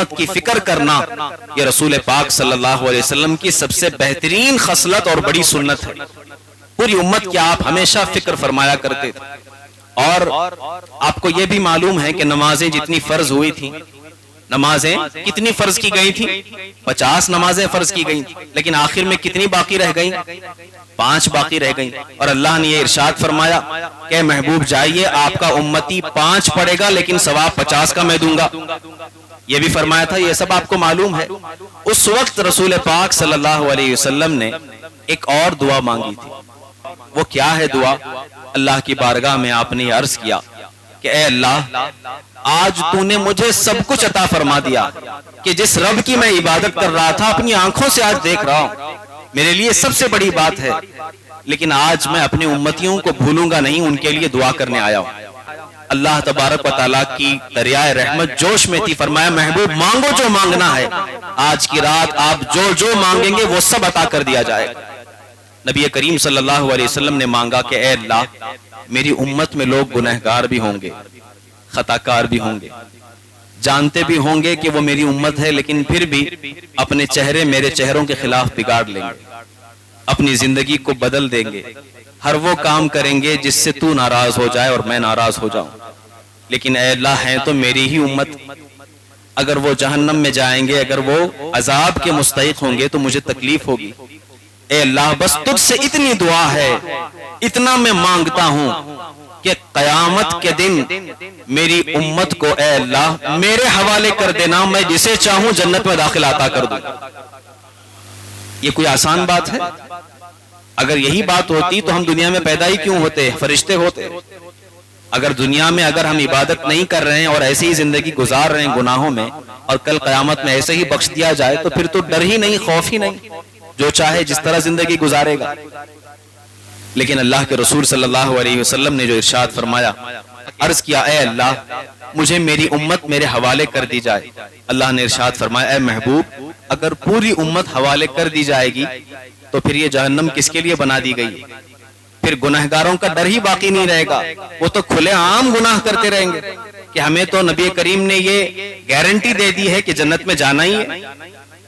امت کی فکر کرنا یہ رسول پاک صلی اللہ علیہ وسلم کی سب سے بہترین خصلت اور بڑی سنت ہے۔ پوری امت کی آپ ہمیشہ فکر فرمایا کرتے تھے۔ اور آپ کو یہ بھی معلوم ہے کہ نمازیں جتنی فرض ہوئی تھیں، نمازیں کتنی فرض کی گئی تھیں؟ 50 نمازیں فرض کی گئی، لیکن آخر میں کتنی باقی رہ گئیں؟ 5 باقی رہ گئیں۔ اور اللہ نے یہ ارشاد فرمایا کہ محبوب جائیے، آپ کا امتی 5 پڑھے گا لیکن ثواب 50 کا میں دوں گا۔ یہ بھی فرمایا تھا، یہ سب آپ کو معلوم ہے۔ اس وقت رسول پاک صلی اللہ علیہ وسلم نے ایک اور دعا مانگی تھی۔ وہ کیا ہے دعا؟ اللہ کی بارگاہ میں آپ نے یہ عرض کیا کہ اے اللہ، آج تو نے مجھے سب کچھ عطا فرما دیا کہ جس رب کی میں عبادت کر رہا تھا اپنی آنکھوں سے آج دیکھ رہا ہوں، میرے لیے سب سے بڑی بات ہے، لیکن آج میں اپنی امتیوں کو بھولوں گا نہیں، ان کے لیے دعا کرنے آیا ہوں۔ اللہ تبارک و تعالیٰ کی دریائے رحمت جوش میں تھی، فرمایا محبوب مانگو جو مانگنا ہے، آج کی رات آپ جو جو مانگیں گے وہ سب عطا کر دیا جائے گا۔ نبی کریم صلی اللہ علیہ وسلم نے مانگا کہ اے اللہ، میری امت میں لوگ گنہگار بھی ہوں گے، خطا کار بھی ہوں گے، جانتے بھی ہوں گے کہ وہ میری امت ہے، لیکن پھر بھی اپنے چہرے میرے چہروں کے خلاف بگاڑ لیں گے، اپنی زندگی کو بدل دیں گے، ہر وہ کام کریں گے جس سے تو ناراض ہو جائے اور میں ناراض ہو جاؤں۔ لیکن اے اللہ، ہیں تو میری ہی امت، اگر وہ جہنم میں جائیں گے، اگر وہ عذاب کے مستحق ہوں گے تو مجھے تکلیف ہوگی۔ اے اللہ، بس تجھ سے اتنی دعا ہے، اتنا میں مانگتا ہوں کہ قیامت کے دن میری امت کو اے اللہ میرے حوالے کر دینا، میں جسے چاہوں جنت میں داخل عطا کر دوں۔ یہ کوئی آسان بات ہے؟ اگر یہی بات ہوتی تو ہم دنیا میں پیدا ہی کیوں ہوتے؟ فرشتے ہوتے۔ اگر دنیا میں اگر ہم عبادت نہیں کر رہے ہیں اور ایسے ہی زندگی گزار رہے ہیں گناہوں میں، اور کل قیامت میں ایسے ہی بخش دیا جائے تو پھر تو ڈر ہی نہیں، خوف ہی نہیں، جو چاہے جس طرح زندگی گزارے گا۔ لیکن اللہ کے رسول صلی اللہ علیہ وسلم نے جو ارشاد فرمایا، عرض کیا اے اللہ، مجھے میری امت میرے حوالے کر دی جائے۔ اللہ نے ارشاد فرمایا اے محبوب، اگر پوری امت حوالے کر دی جائے گی تو پھر یہ جہنم کس کے لیے بنا دی گئی؟ پھر گناہگاروں کا ڈر ہی باقی نہیں رہے گا، وہ تو کھلے عام گناہ کرتے رہیں گے کہ ہمیں تو نبی کریم نے یہ گارنٹی دے دی ہے کہ جنت میں جانا ہی ہے،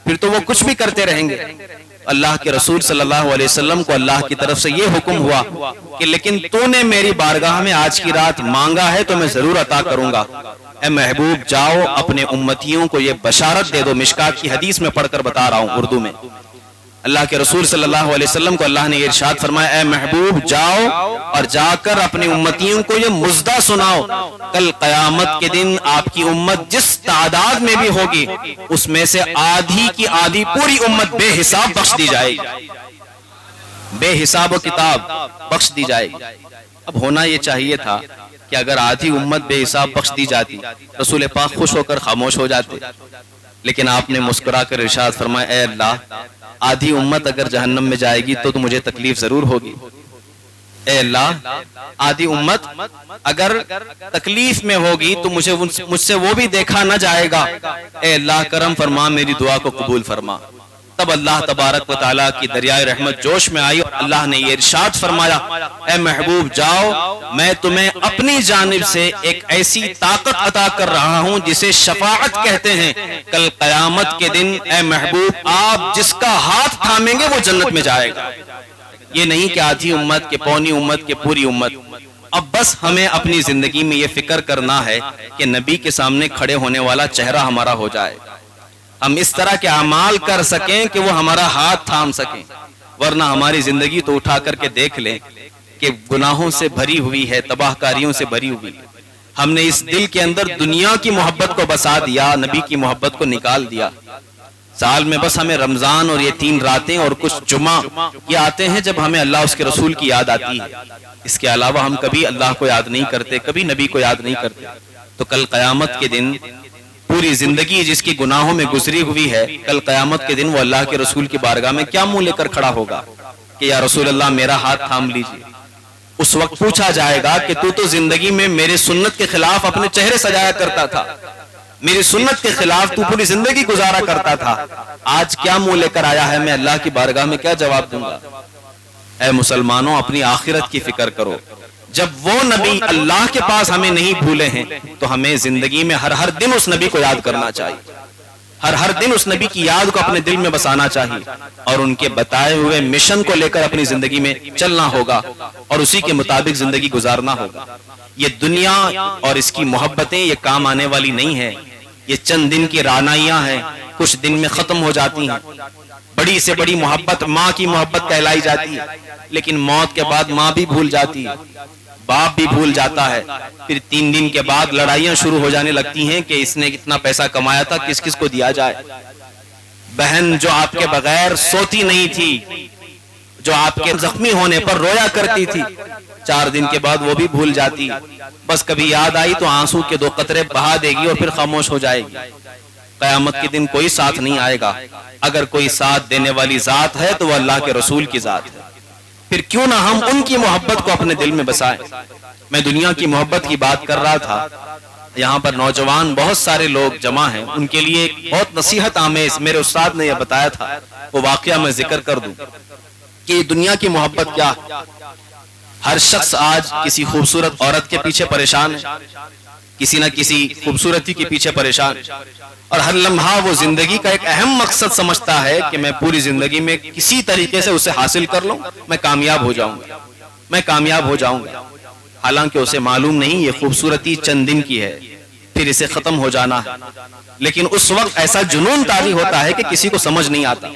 پھر تو وہ کچھ بھی کرتے رہیں گے۔ اللہ کے رسول صلی اللہ علیہ وسلم کو اللہ کی طرف سے یہ حکم ہوا کہ لیکن تو نے میری بارگاہ میں آج کی رات مانگا ہے تو میں ضرور عطا کروں گا۔ اے محبوب جاؤ اپنے امتیوں کو یہ بشارت دے دو، مشکات کی حدیث میں پڑھ کر بتا رہا ہوں اردو میں۔ اللہ کے رسول صلی اللہ علیہ وسلم کو اللہ نے یہ ارشاد فرمایا اے محبوب جاؤ اور جا کر اپنی امتیوں کو یہ مژدہ سناؤ، کل قیامت کے دن آپ کی امت جس تعداد میں بھی ہوگی اس میں سے آدھی کی آدھی پوری امت بے حساب بخش دی جائے گی، بے حساب و کتاب بخش دی جائے گی۔ اب ہونا یہ چاہیے تھا کہ اگر آدھی امت بے حساب بخش دی جاتی، رسول پاک خوش ہو کر خاموش ہو جاتے، لیکن آپ نے مسکرا کر ارشاد فرمایا اے اللہ، آدھی امت اگر جہنم میں جائے گی تو مجھے تکلیف ضرور ہوگی۔ اے اللہ، آدھی امت اگر تکلیف میں ہوگی تو مجھ سے وہ بھی دیکھا نہ جائے گا، اے اللہ کرم فرما، میری دعا کو قبول فرما۔ تب اللہ تبارک و تعالیٰ کی دریائے رحمت جوش میں آئی اور اللہ نے یہ ارشاد فرمایا اے محبوب جاؤ، میں تمہیں اپنی جانب سے ایک ایسی طاقت عطا کر رہا ہوں جسے شفاعت کہتے ہیں۔ کل قیامت کے دن اے محبوب آپ جس کا ہاتھ تھامیں گے وہ جنت میں جائے گا۔ یہ نہیں کہ آدھی امت، کہ پونی امت، کہ پوری امت۔ اب بس ہمیں اپنی زندگی میں یہ فکر کرنا ہے کہ نبی کے سامنے کھڑے ہونے والا چہرہ ہمارا ہو جائے، ہم اس طرح کے اعمال کر سکیں کہ وہ ہمارا ہاتھ تھام سکیں، ورنہ ہماری زندگی تو اٹھا کر کے دیکھ لیں کہ گناہوں سے بھری ہوئی ہے، تباہ کاریوں سے بھری ہوئی ہے۔ ہم نے اس دل کے اندر دنیا کی محبت کو بسا دیا، نبی کی محبت کو نکال دیا۔ سال میں بس ہمیں رمضان اور یہ 3 راتیں اور کچھ جمعہ یہ آتے ہیں جب ہمیں اللہ اس کے رسول کی یاد آتی ہے، اس کے علاوہ ہم کبھی اللہ کو یاد نہیں کرتے، کبھی نبی کو یاد نہیں کرتے۔ تو کل قیامت کے دن پوری زندگی جس کی گناہوں میں گزری ہوئی ہے، کل قیامت کے دن وہ اللہ کے رسول کی بارگاہ میں کیا منہ لے کر کھڑا ہوگا کہ یا رسول اللہ میرا ہاتھ تھام لیجیے۔ اس وقت پوچھا جائے گا کہ تو زندگی میں میرے سنت کے خلاف اپنے چہرے سجایا کرتا تھا، میری سنت کے خلاف تو پوری زندگی گزارا کرتا تھا، آج کیا منہ لے کر آیا ہے؟ میں اللہ کی بارگاہ میں کیا جواب دوں گا؟ اے مسلمانوں، اپنی آخرت کی فکر کرو۔ جب وہ نبی اللہ کے پاس ہمیں نہیں بھولے ہیں تو ہمیں زندگی میں ہر دن اس نبی کو یاد کرنا چاہیے۔ ہر دن اس نبی کی یاد کو اپنے دل میں بسانا چاہیے اور ان کے بتائے ہوئے مشن کو لے کر اپنی زندگی میں چلنا ہوگا اور اسی کے مطابق زندگی گزارنا ہوگا۔ یہ دنیا اور اس کی محبتیں یہ کام آنے والی نہیں ہے، یہ چند دن کی رعنائیاں ہیں، کچھ دن میں ختم ہو جاتی ہیں۔ بڑی سے بڑی محبت ماں کی محبت کہلائی جاتی ہے، لیکن موت کے بعد ماں بھی بھول جاتی ہے، باپ بھی بھول جاتا ہے۔ پھر 3 دن کے بعد لڑائیاں شروع ہو جانے لگتی ہیں کہ اس نے کتنا پیسہ کمایا تھا، کس کس کو دیا جائے۔ بہن جو آپ کے بغیر سوتی نہیں تھی، جو آپ کے زخمی ہونے پر رویا کرتی تھی، 4 دن کے بعد وہ بھی بھول جاتی، بس کبھی یاد آئی تو آنسو کے 2 قطرے بہا دے گی اور پھر خاموش ہو جائے گی۔ قیامت کے دن کوئی ساتھ نہیں آئے گا، اگر کوئی ساتھ دینے والی ذات ہے تو وہ اللہ کے رسول کی ذات ہے۔ پھر کیوں نہ ہم ان کی محبت کو اپنے دل میں بسائیں۔ میں دنیا کی محبت کی بات کر رہا تھا، یہاں پر نوجوان بہت سارے لوگ جمع ہیں، ان کے لیے ایک بہت نصیحت آمیز میرے استاد نے یہ بتایا تھا، وہ واقعہ میں ذکر کر دوں کہ دنیا کی محبت کیا ہے۔ ہر شخص آج کسی خوبصورت عورت کے پیچھے پریشان ہے، کسی نہ کسی خوبصورتی کے پیچھے پریشان، اور ہر لمحہ وہ زندگی کا ایک اہم مقصد سمجھتا ہے کہ میں پوری زندگی میں کسی طریقے سے اسے حاصل کر لوں، میں کامیاب ہو جاؤں گا، میں کامیاب ہو جاؤں گا۔ حالانکہ اسے معلوم نہیں یہ خوبصورتی چند دن کی ہے، پھر اسے ختم ہو جانا ہے۔ لیکن اس وقت ایسا جنون طاری ہوتا ہے کہ کسی کو سمجھ نہیں آتا۔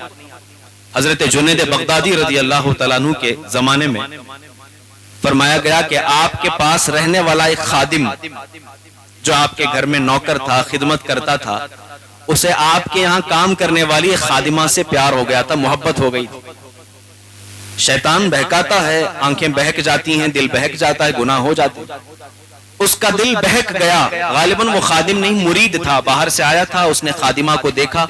حضرت جنید بغدادی رضی اللہ تعالیٰ عنہ کے زمانے میں فرمایا گیا کہ آپ کے پاس رہنے والا ایک خادم جو آپ کے گھر میں نوکر تھا، خدمت کرتا تھا، اسے آپ کے یہاں کام کرنے والی ایک خادمہ سے پیار ہو گیا تھا، محبت ہو گئی۔ شیطان بہکاتا ہے، آنکھیں بہک جاتی ہیں، دل بہک جاتا ہے، گناہ ہو جاتے ہیں۔ اس کا دل بہک گیا، غالباً وہ خادم نہیں مرید تھا، باہر سے آیا تھا، اس نے خادمہ کو دیکھا،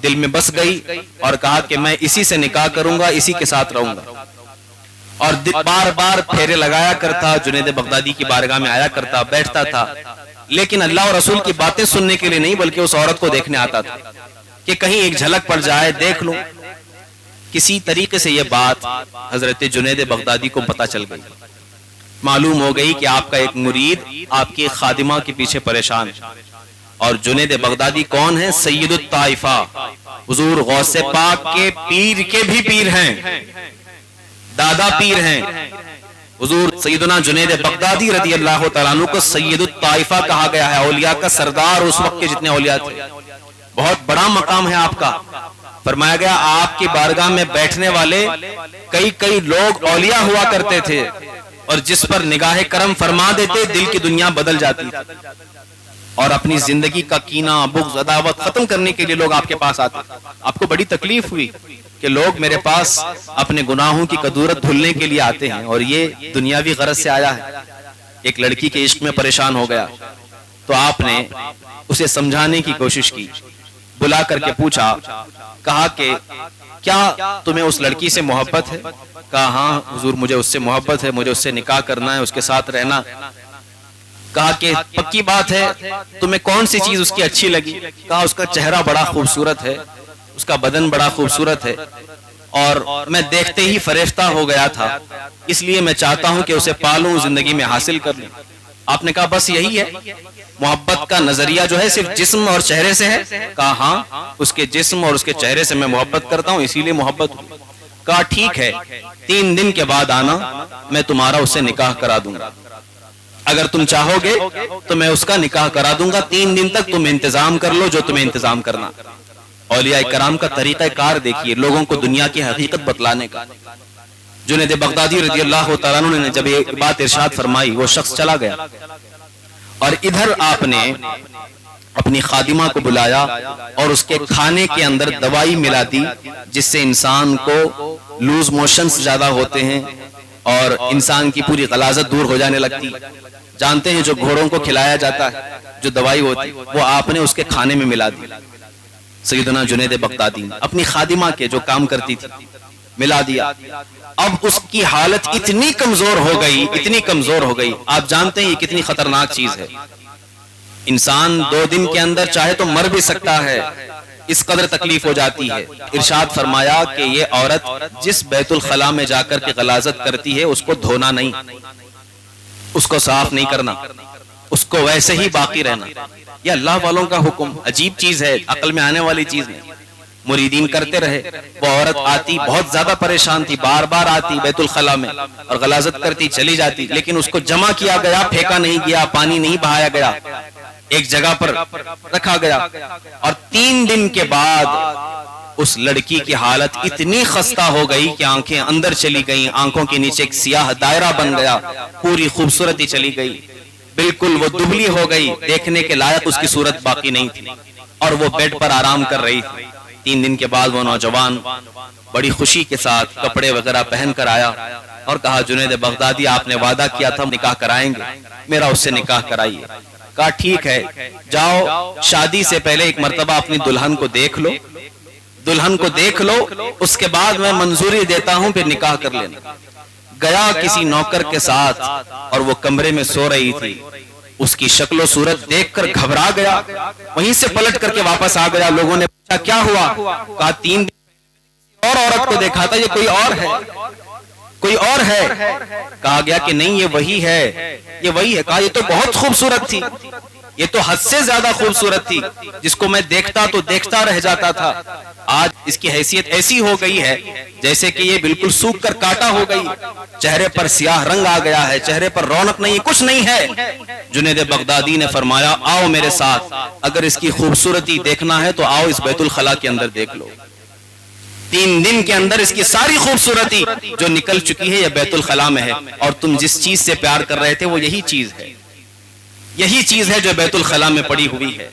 دل میں بس گئی اور کہا کہ میں اسی سے نکاح کروں گا، اسی کے ساتھ رہوں گا۔ اور بار بار پھیرے لگایا کرتا، جنید بغدادی کی بارگاہ میں آیا کرتا، بیٹھتا تھا، لیکن اللہ اور رسول کی باتیں سننے کے لیے نہیں بلکہ اس عورت کو دیکھنے آتا تھا کہ کہیں ایک جھلک پڑ جائے، دیکھ لوں۔ کسی طریقے سے یہ بات حضرت جنید بغدادی کو پتہ چل گئی، معلوم ہو گئی کہ آپ کا ایک مرید آپ کی خادمہ کے پیچھے پریشان ہے۔ اور جنید بغدادی کون ہے؟ سید الطائفہ، حضور غوث پاک کے پیر کے بھی پیر ہیں، دادا پیر ہیں۔ حضور سیدنا جنید بغدادی رضی اللہ تعالیٰ عنہ کو سید الطائفہ کہا گیا ہے، اولیاء کا سردار، اس وقت کے جتنے اولیاء تھے، بہت بڑا مقام ہے آپ کا۔ فرمایا گیا آپ کی بارگاہ میں بیٹھنے والے کئی لوگ اولیاء ہوا کرتے تھے، اور جس پر نگاہ کرم فرما دیتے دل کی دنیا بدل جاتی تھی، اور اپنی زندگی کا کینہ، بغض، عداوت ختم کرنے کے لیے لوگ آپ کے پاس آتے۔ آپ کو بڑی تکلیف ہوئی کہ لوگ میرے پاس اپنے گناہوں کی کدورت دھلنے کے لیے آتے ہیں، اور یہ دنیاوی غرض سے آیا ہے۔ ایک لڑکی کے عشق میں پریشان ہو گیا تو آپ نے اسے سمجھانے کی کوشش کی، بلا کر کے پوچھا، کہا کہ کیا تمہیں اس لڑکی سے محبت ہے؟ کہا ہاں حضور مجھے اس سے محبت ہے، مجھے اس سے نکاح کرنا ہے، اس کے ساتھ رہنا۔ کہا کہ پکی بات ہے، تمہیں کون سی چیز اس کی اچھی لگی؟ کہا اس کا چہرہ بڑا خوبصورت ہے، اس کا بدن بڑا خوبصورت ہے، اور میں دیکھتے ہی فریفتہ ہو گیا تھا، اس لیے میں چاہتا ہوں کہ اسے پالوں، زندگی میں حاصل کر لوں۔ آپ نے کہا بس یہی ہے؟ محبت کا نظریہ جو ہے صرف جسم اور چہرے سے ہے؟ کہا ہاں، اس کے جسم اور اس کے چہرے سے میں محبت کرتا ہوں، اسی لیے محبت ہوں۔ کہا ٹھیک ہے، 3 دن کے بعد آنا، میں تمہارا اس سے نکاح کرا دوں گا، اگر تم چاہو گے تو میں اس کا نکاح کرا دوں گا، 3 دن تک تم انتظام کر لو جو تمہیں انتظام کرنا۔ اولیاء کرام کا طریقہ کار دیکھیے، لوگوں کو دنیا کی حقیقت بتلانے کا۔ جنید بغدادی رضی اللہ تعالیٰ عنہ نے جب یہ بات ارشاد فرمائی، وہ شخص چلا گیا، اور ادھر آپ نے اپنی خادمہ کو بلایا اور اس کے کھانے کے اندر دوائی ملا دی، جس سے انسان کو لوز موشنز زیادہ ہوتے ہیں اور انسان کی پوری غلاظت دور ہو جانے لگتی۔ جانتے ہیں جو گھوڑوں کو کھلایا جاتا ہے جو دوائی ہوتی، وہ آپ نے اس کے کھانے میں ملا دی۔ سیدنا جنید بغدادی اپنی خادمہ کے جو کام کرتی تھی ملا دیا۔ اب اس کی حالت اتنی کمزور ہو گئی، اتنی کمزور ہو گئی، آپ جانتے ہیں یہ کتنی خطرناک چیز ہے۔ انسان 2 دن کے اندر چاہے تو مر بھی سکتا ہے، اس قدر تکلیف ہو جاتی ہے۔ ارشاد فرمایا کہ یہ عورت جس بیت الخلاء میں جا کر کے غلاظت کرتی ہے اس کو دھونا نہیں، اس کو صاف نہیں کرنا، اس کو ویسے ہی باقی رہنا. یہ اللہ والوں کا حکم، عجیب چیز ہے، عقل میں آنے والی چیز نہیں. مریدین کرتے رہے. وہ عورت آتی، بہت زیادہ پریشان تھی، بار بار آتی بیت الخلا میں اور غلاظت کرتی، چلی جاتی، لیکن اس کو جمع کیا گیا، پھینکا نہیں گیا، پانی نہیں بہایا گیا، ایک جگہ پر رکھا گیا. اور 3 دن کے بعد اس لڑکی کی حالت اتنی خستہ ہو گئی کہ آنکھیں اندر چلی گئیں، آنکھوں کے نیچے ایک سیاہ دائرہ بن گیا، پوری خوبصورتی چلی گئی، بالکل وہ دبلی ہو گئی، دیکھنے کے لائق اس کی صورت باقی نہیں تھی، اور وہ بیڈ پر آرام کر رہی تھی. 3 دن کے بعد وہ نوجوان بڑی خوشی کے ساتھ کپڑے وغیرہ پہن کر آیا اور کہا جنید بغدادی آپ نے وعدہ کیا تھا نکاح کرائیں گے، میرا اس سے نکاح کرائیے. کہا ٹھیک ہے، جاؤ شادی سے پہلے ایک مرتبہ اپنی دلہن کو دیکھ لو، دلہن کو دیکھ لو، اس کے بعد میں منظوری دیتا ہوں، پھر نکاح کر لینا. گیا کسی نوکر کے ساتھ اور وہ کمرے میں سو رہی تھی. اس کی شکل و صورت دیکھ کر گھبرا گیا، وہیں سے پلٹ کر کے واپس آ گیا. لوگوں نے پوچھا کیا ہوا؟ کہا 3 دن اور عورت کو دیکھا تھا، یہ کوئی اور ہے، کوئی اور ہے. کہا گیا کہ نہیں یہ وہی ہے، یہ وہی ہے. کہا یہ تو بہت خوبصورت تھی، یہ تو حد سے زیادہ خوبصورت تھی، جس کو میں دیکھتا تو دیکھتا رہ جاتا تھا. آج اس کی حیثیت ایسی ہو گئی ہے جیسے کہ یہ بالکل سوکھ کر کاٹا ہو گئی، چہرے پر سیاہ رنگ آ گیا ہے، چہرے پر رونق نہیں، کچھ نہیں ہے. جنید بغدادی نے فرمایا آؤ میرے ساتھ، اگر اس کی خوبصورتی دیکھنا ہے تو آؤ اس بیت الخلا کے اندر دیکھ لو. 3 دن کے اندر اس کی ساری خوبصورتی جو نکل چکی ہے یہ بیت الخلا میں ہے، اور تم جس چیز سے پیار کر رہے تھے وہ یہی چیز ہے، یہی چیز ہے جو بیت الخلا میں پڑی ہوئی ہے.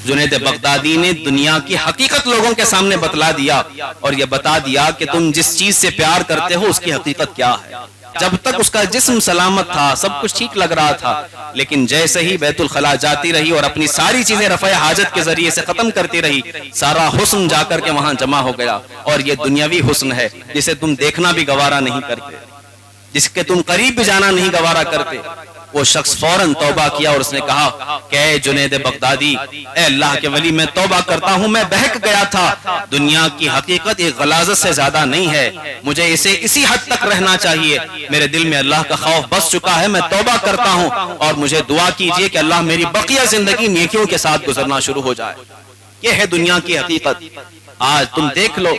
جنید بغدادی نے دنیا کی حقیقت لوگوں کے سامنے بتلا دیا اور یہ بتا دیا کہ تم جس چیز سے پیار کرتے ہو اس کی حقیقت کیا ہے. جب تک اس کا جسم سلامت تھا، سب کچھ ٹھیک لگ رہا تھا، لیکن جیسے ہی بیت الخلا جاتی رہی اور اپنی ساری چیزیں رفع حاجت کے ذریعے سے ختم کرتی رہی، سارا حسن جا کر کے وہاں جمع ہو گیا. اور یہ دنیاوی حسن ہے جسے تم دیکھنا بھی گوارا نہیں کرتے، جس کے تم قریب بھی جانا نہیں گوارا کرتے. وہ شخص فوراً توبہ کیا اور اس نے کہا کہ اے جنید بغدادی، اے اللہ کے ولی، میں توبہ کرتا ہوں، میں بہک گیا تھا. دنیا کی حقیقت ایک غلاظت سے زیادہ نہیں ہے، مجھے اسے اسی حد تک رہنا چاہیے. میرے دل میں اللہ کا خوف بس چکا ہے، میں توبہ کرتا ہوں، اور مجھے دعا کیجئے کہ اللہ میری بقیہ زندگی نیکیوں کے ساتھ گزرنا شروع ہو جائے. یہ ہے دنیا کی حقیقت. آج تم دیکھ لو،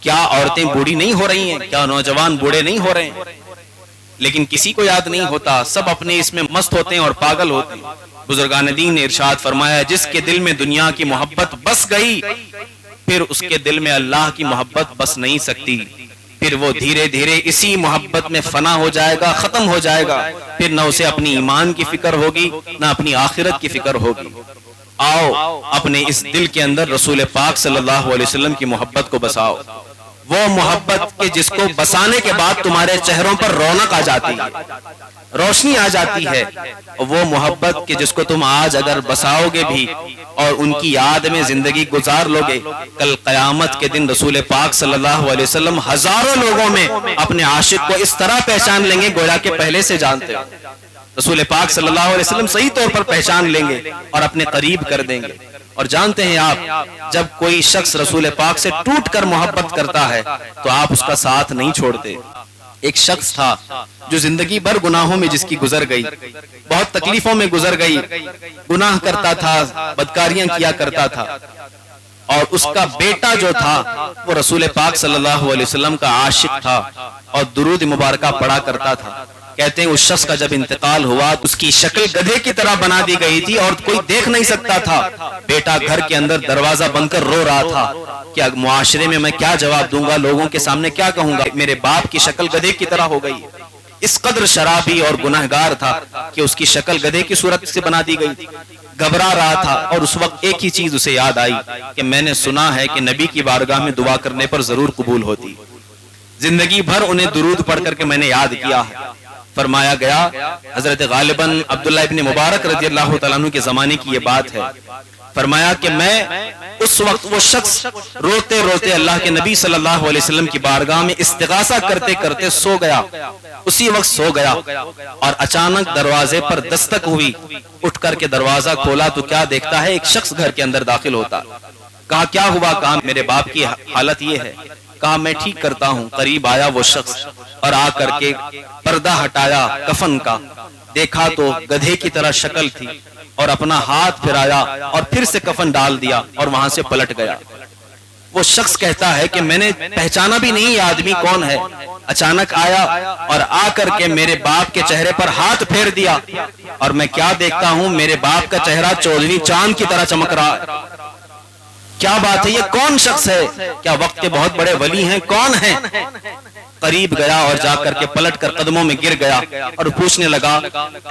کیا عورتیں بوڑھی نہیں ہو رہی ہیں، کیا نوجوان بوڑھے نہیں ہو رہے ہیں، لیکن کسی کو یاد نہیں ہوتا، سب اپنے اس میں مست ہوتے ہیں اور پاگل ہوتے ہیں. بزرگان دین نے ارشاد فرمایا جس کے دل میں دنیا کی محبت بس گئی، پھر اس کے دل میں اللہ کی محبت بس نہیں سکتی، پھر وہ دھیرے دھیرے اسی محبت میں فنا ہو جائے گا، ختم ہو جائے گا. پھر نہ اسے اپنی ایمان کی فکر ہوگی، نہ اپنی آخرت کی فکر ہوگی. آؤ اپنے اس دل کے اندر رسول پاک صلی اللہ علیہ وسلم کی محبت کو بساؤ. وہ محبت کے جس کو بسانے کے بعد تمہارے چہروں پر رونق آ جاتی ہے، روشنی آ جاتی ہے. وہ محبت کے جس کو تم آج اگر بساؤ گے بھی اور ان کی یاد میں زندگی گزار لو گے، کل قیامت کے دن رسول پاک صلی اللہ علیہ وسلم ہزاروں لوگوں میں اپنے عاشق کو اس طرح پہچان لیں گے گویا کہ پہلے سے جانتے ہو. رسول پاک صلی اللہ علیہ وسلم صحیح طور پر پہچان لیں گے اور اپنے قریب کر دیں گے. اور جانتے ہیں آپ، جب کوئی شخص رسول پاک سے ٹوٹ کر محبت کرتا ہے تو آپ اس کا ساتھ نہیں چھوڑتے. ایک شخص تھا جو زندگی بھر گناہوں میں جس کی گزر گئی، بہت تکلیفوں میں گزر گئی، گناہ کرتا تھا، بدکاریاں کیا کرتا تھا، اور اس کا بیٹا جو تھا وہ رسول پاک صلی اللہ علیہ وسلم کا عاشق تھا اور درود مبارکہ پڑھا کرتا تھا. کہتے ہیں اس شخص کا جب انتقال ہوا اس کی شکل گدھے کی طرح بنا دی گئی تھی اور کوئی دیکھ نہیں سکتا تھا. بیٹا گھر کے اندر دروازہ بند کر رو رہا تھا کہ معاشرے میں میں کیا جواب دوں گا، لوگوں کے سامنے کیا کہوں گا، میرے باپ کی شکل گدھے کی طرح ہو گئی. اس قدر شرابی اور گناہگار تھا کہ اس کی شکل گدھے کی صورت سے بنا دی گئی. گھبرا رہا تھا اور اس وقت ایک ہی چیز اسے یاد آئی کہ میں نے سنا ہے کہ نبی کی بارگاہ میں دعا کرنے پر ضرور قبول ہوتی. زندگی بھر انہیں درود پڑھ کر کے میں نے یاد کیا ہے. فرمایا گیا حضرت غالباً عبداللہ ابن مبارک رضی اللہ تعالیٰ عنہ کے زمانے کی یہ بات ہے. فرمایا کہ میں اس وقت وہ شخص روتے روتے اللہ کے نبی صلی اللہ علیہ وسلم کی بارگاہ میں استغاثہ کرتے کرتے سو گیا. اسی وقت سو گیا اور اچانک دروازے پر دستک ہوئی. اٹھ کر کے دروازہ کھولا تو کیا دیکھتا ہے، ایک شخص گھر کے اندر داخل ہوتا. کہا کیا ہوا؟ کہا میرے باپ کی حالت یہ ہے. کہا میں ٹھیک کرتا ہوں. قریب آیا وہ شخص اور آ کر کے پردہ ہٹایا کفن کا دیکھا تو گدھے کی طرح شکل تھی اور اپنا ہاتھ پھرایا اور پھر سے کفن ڈال دیا اور وہاں سے پلٹ گیا۔ وہ شخص کہتا ہے کہ میں نے پہچانا بھی نہیں یہ آدمی کون ہے، اچانک آیا اور آ کر کے میرے باپ کے چہرے پر ہاتھ پھیر دیا اور میں کیا دیکھتا ہوں، میرے باپ کا چہرہ 14ویں چاند کی طرح چمک رہا ہے۔ کیا بات ہے، یہ کون شخص ہے؟ کیا وقت کے بہت بڑے ولی ہیں؟ کون ہیں؟ قریب گیا اور جا کر کے پلٹ کر قدموں میں گر گیا اور پوچھنے لگا،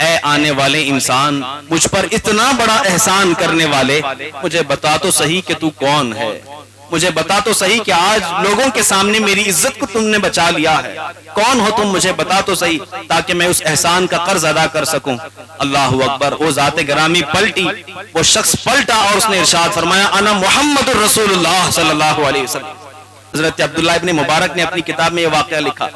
اے آنے والے انسان، مجھ پر اتنا بڑا احسان کرنے والے، مجھے بتا تو صحیح کہ تو کون ہے، مجھے بتا تو صحیح کہ آج لوگوں کے سامنے میری عزت کو تم نے بچا لیا ہے، کون ہو تم، مجھے بتا تو صحیح تاکہ میں اس احسان کا قرض ادا کر سکوں۔ اللہ اکبر۔ وہ ذات گرامی پلٹی، وہ شخص پلٹا اور اس نے ارشاد فرمایا، انا محمد الرسول اللہ صلی اللہ علیہ وسلم۔ حضرت عبداللہ ابن مبارک نے اپنی کتاب میں یہ واقعہ لکھا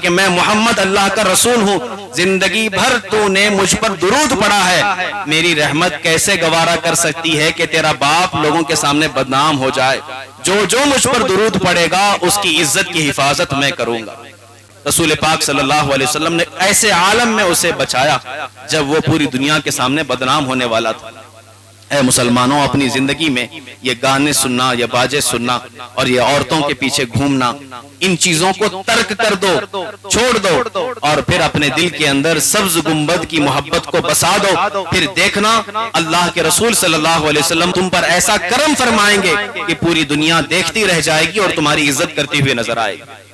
کہ میں محمد اللہ کا رسول ہوں، زندگی بھر تو نے مجھ پر درود پڑھا ہے، میری رحمت کیسے گوارا کر سکتی ہے کہ تیرا باپ لوگوں کے سامنے بدنام ہو جائے، جو مجھ پر درود پڑھے گا اس کی عزت کی حفاظت میں کروں گا۔ رسول پاک صلی اللہ علیہ وسلم نے ایسے عالم میں اسے بچایا جب وہ پوری دنیا کے سامنے بدنام ہونے والا تھا۔ اے مسلمانوں، اپنی زندگی میں یہ گانے سننا، یہ باجے سننا اور یہ عورتوں کے پیچھے گھومنا، ان چیزوں کو ترک کر دو، چھوڑ دو اور پھر اپنے دل کے اندر سبز گنبد کی محبت کو بسا دو۔ پھر دیکھنا اللہ کے رسول صلی اللہ علیہ وسلم تم پر ایسا کرم فرمائیں گے کہ پوری دنیا دیکھتی رہ جائے گی اور تمہاری عزت کرتی ہوئے نظر آئے گی۔